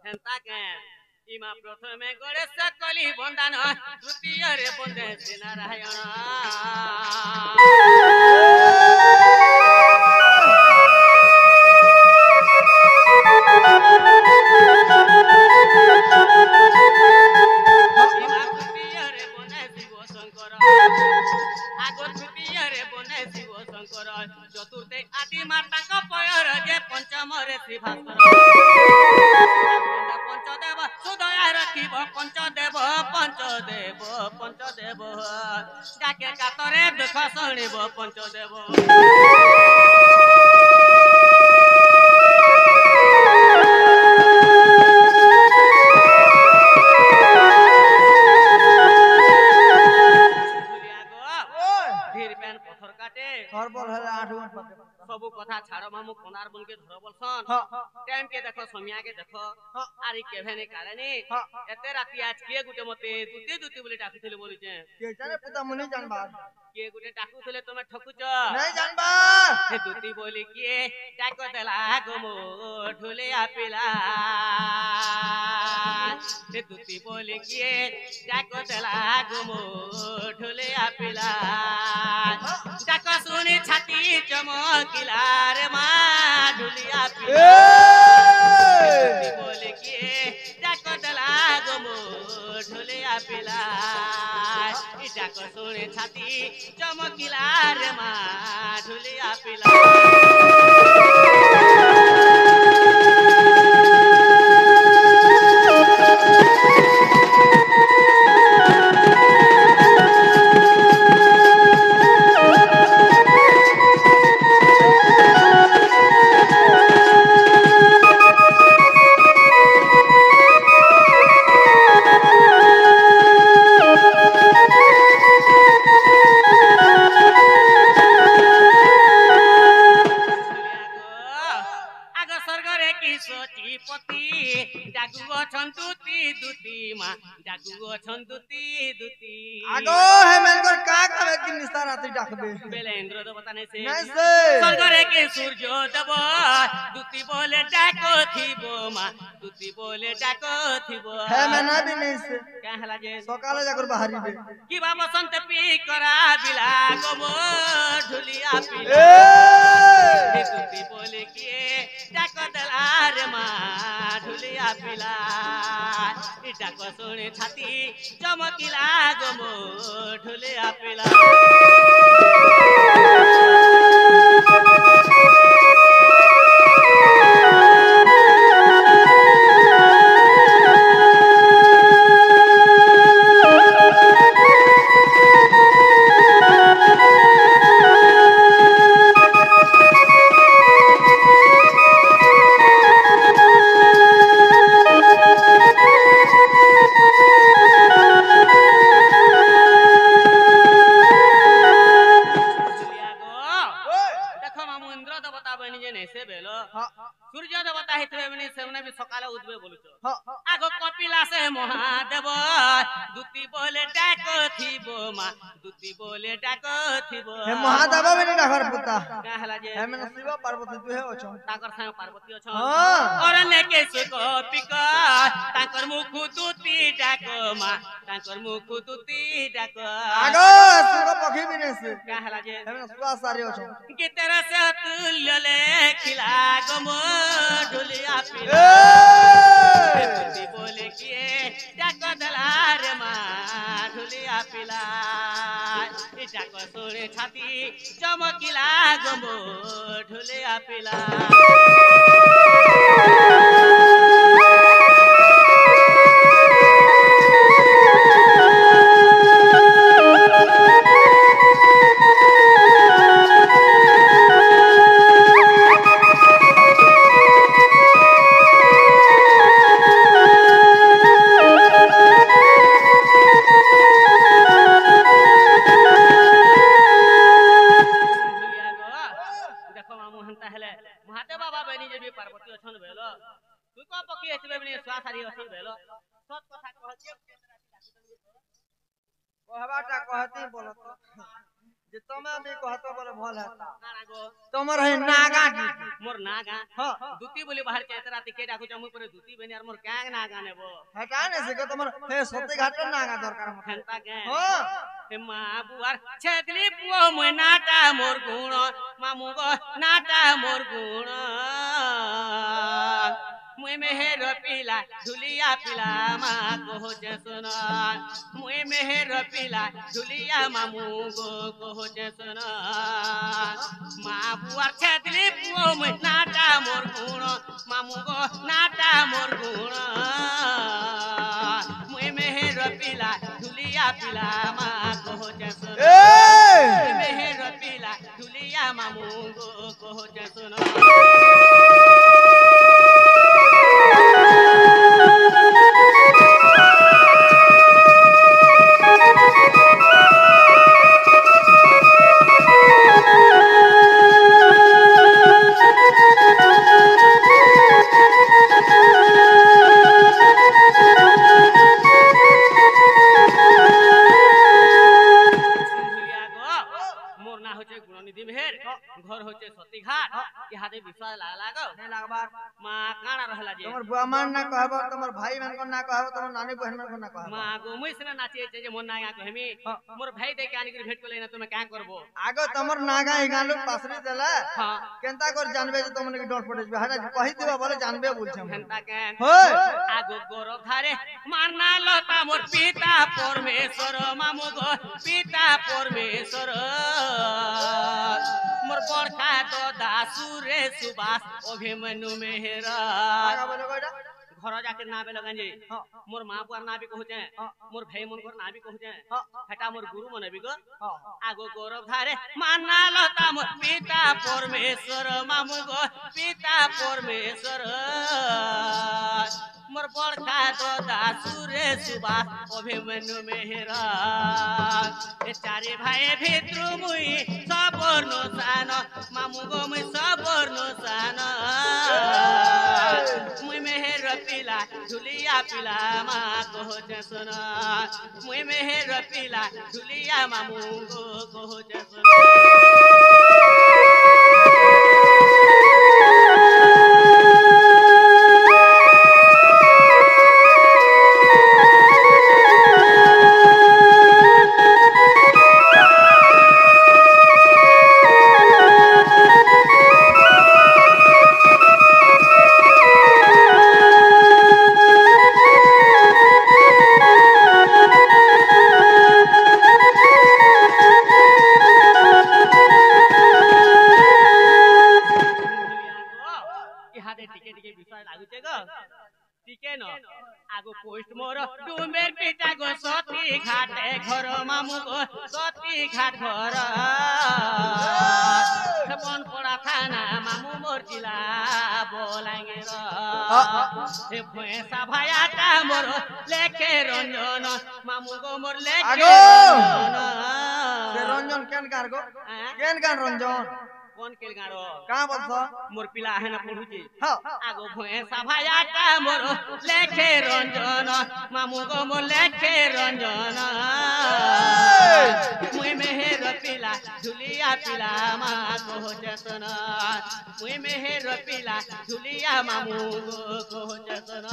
হেন্তা কেন ইমা প্রথমে গণেশ কলি বন্দান তৃতীয় রে বন্দে শ্রী নারায়ণ ইমা তৃতীয় রে বন্দে শিব শঙ্কর আগ তৃতীয় রে বন্দে শিব শঙ্কর চতুর্থে আদি মাতাঙ্ক পয়র যে পঞ্চমরে শ্রী ভাস্কর পঞ্চদেব সুদয়া রাখিব পঞ্চদেব পঞ্চদেব পঞ্চদেব ডাকে কাতরে দুঃখ শুনিব পঞ্চদেব सब कथा छाड़ मामू कोनार बन के धर बोलसन टाइम के देखो समिया के देखो आरी केभेने कालेनी एते राती आज के गुटे मते दुती दुती बोली डाकुथले बोली जे के जाने पता मुनी जानबा के गुटे डाकुथले तमे ठकुच नहीं जानबा हे दुती बोली के डाको देला गमो ढोले आपिला हे दुती बोली के डाको देला गमो ढोले आपिला डाको सुनी छाती चमकिला रे मा ढुलिया पिला बोले कि डाको दला गमो ढुलिया पिला डाको सुने छाती चमकिला रे मा ढुलिया पिला आगो है मेनकर का करे कि निस्तार आती डाकबे बेले इंद्र देवता नहीं से नहीं से स्वर्गरे के सूर्य देव दूती बोले डाको थीबो मा दूती बोले डाको थीबो है मैंने भी नहीं से क्या हला जे सकाले जाकर बाहरी बे कि बा बसंत पी करा बिला गमो ढुलिया पिला हे दूती बोले कि डाको दलार मा ढुलिया पिला डाको सुने छाती चमकिला गमो ढुलिया पिला सूर्य देवता हितबे बनी सेमने भी सकाले उठबे बोलुछ आगो कपिला से महादेव दूती बोले डाको थीबो मा दूती बोले डाको थीबो हे महादेव बनी डाकर पुता का हला जे हे मन शिव पार्वती दुहे अछ ताकर संग पार्वती अछ हां और नेके सुको पिका ताकर मुख दूती डाको मा ताकर मुख दूती डाको आगो सुको पखी बिने से का हला जे हे मन सुआ सारी अछ के तेरा से तुल्य ले खिला गमो ढुलिया पिला दूती बोले किए डाको दलार मा ढुलिया पिला डाको सोरे छाती चमकिला गमो ढुलिया पिला महादेव बाबा बनी जे भी पार्वती अछन भेलो तू को पकी एतबे बनी स्वासारी अछन भेलो सत कथा कहती कहबाटा कहती बोलत जे तमे भी कहतो बोले भल हेता काना गो तमर है नागा की मोर नागा हां दुती बोली बाहर के रात के डाकू चमु पर दुती बनी और मोर क्या नागा नेबो हटा ने से तमर हे सते घाट नागा दरकार मत खंता के हां हे मां बुआर छेदली पुओ मोय नाटा मोर गुण मामू गो नाटा मोर गुण मुई मेहर पिला झुलिया पिला माँ को जे सुना मुई मेहर पिला झुलिया मामू को जे सुना माँ बुआर छेदली पुओ मुई नाटा मोर गुण मामू गो नाटा मोर गुण मुई मेहर पिला झुलिया पिला माँ को जे सुना मुई मेहर पिला झुलिया मामू को जे सुना घर होचे सती घाट इहादे विश्वास लागो नहीं लागबार मां काना रहला जे तमर बुआ मान ना कहबो तमर भाई मन को ना कहबो तमर नानी बहन मन को ना कहबो मां गो मुई से नाचे जे मोर नागा कहमी मोर भाई दे के आनी के भेट कोले ना तुमे का करबो आगो तमर नागा हिगालो पासरी देला हां केनता कर जानबे जे तमने के डर पड़े हटा कहि दिबा बोले जानबे बोलछम घंटा के होय आगो गोरो धारे मारना लता मोर पिता परमेश्वर मामू गो पिता परमेश्वर मोर बड़का दादा सुरे सुबास अभिमन्यु मेहरा आगा बोले कोइडा घर जाके नाबे लगन जे मोर मां पुआर नाबे कहूचे मोर भाई मन कर नाबे कहूचे हटा मोर गुरु मन भी गो आगो गौरव धारे मानना लता मोर पिता परमेश्वर मामू गो पिता परमेश्वर मोर बड़का दादा सुरे सुबास अभिमन्यु मेहरा ए चारे भाई भित्रु मुई सबरनो सान मामू गो मुई सबरनो सान मुई मेहर पिला झुलिया पिला माँ को जे सुना मुई मेहर पिला झुलिया मामू को जे सुना आगो पोस्ट मोर डुमेर पिटा गो सती घाटे घर मामू गो सती घाट घर बन पड़ा थाना मामू मोर जिला बोलांगे हे भैंसा भायाटा मोर लेखे रंजन मामू गो मोर लेखे रंजन केन कार गो केन कार रंजन कौन केल गारो का बोलछो मोर पिला है ना पढुची हां आगो भैंसा भायाटा मोर लेखे रंजन मामू गो मोर लेखे रंजन मुई मेहर पिला झुलिया पिला माँ को जतन मुई मेहर पिला झुलिया मामू को जतन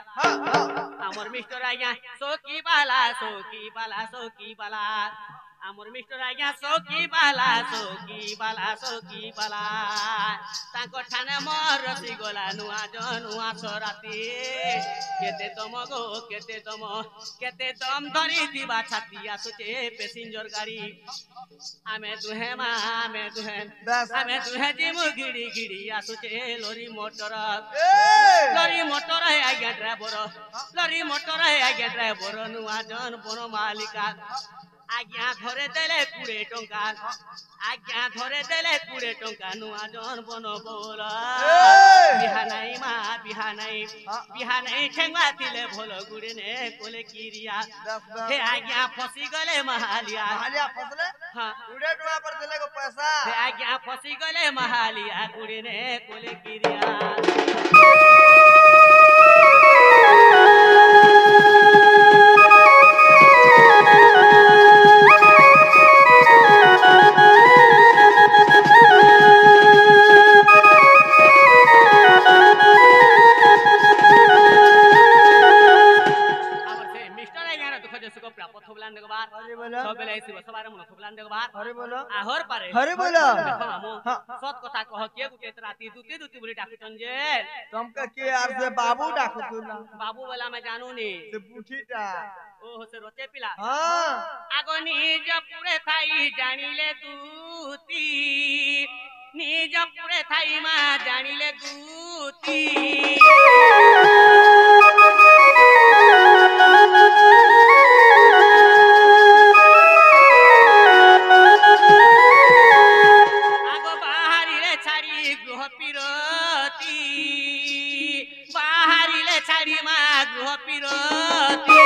आमर मिस्टर आज्ञा सोकी बाला सोकी बाला सोकी बाला आमर मिस्टर आज्ञा सोकी बाला सोकी बाला सोकी बाला ताको ठाने मोर रसी गोला नुआ जनुआ सराती केते दम गो केते दम धरी दिबा छाती आसुचे पैसेंजर गाड़ी आमे दुहे जिमु गिड़ी गिड़ी आसुचे लरी मोटर है आज्ञा ड्राइवर लरी मोटर है आज्ञा ड्राइवर नुआ जन बन मालिका आज्ञा धरे देले 20 टंका आज्ञा धरे देले 20 टंका नुआ जन बन बोल बिहानाई मा बिहानाई ठेंगा थिले भोल गुड़े ने कोले किरिया हे आज्ञा फसी गले महालिया फसले हां 20 टका पर देले को पैसा हे आज्ञा फसी गले महालिया गुड़े ने कोले किरिया सबेले आइसिबो सबारे मन थोबलान देखो बार अरे बोलो आहोर पारे अरे बोलो सत कथा कह के गुटे राती दुती बोली डाकुचन जे तुमका के यार से बाबू डाकू तू ना बाबू वाला मैं जानू नी से बुठीटा ओ से रोचे पिला हां आगो निज पुरे थाई जानिले दूती निज पुरे थाई मा जानिले दूती बाहरिले छाड़ी मा गृह पिरती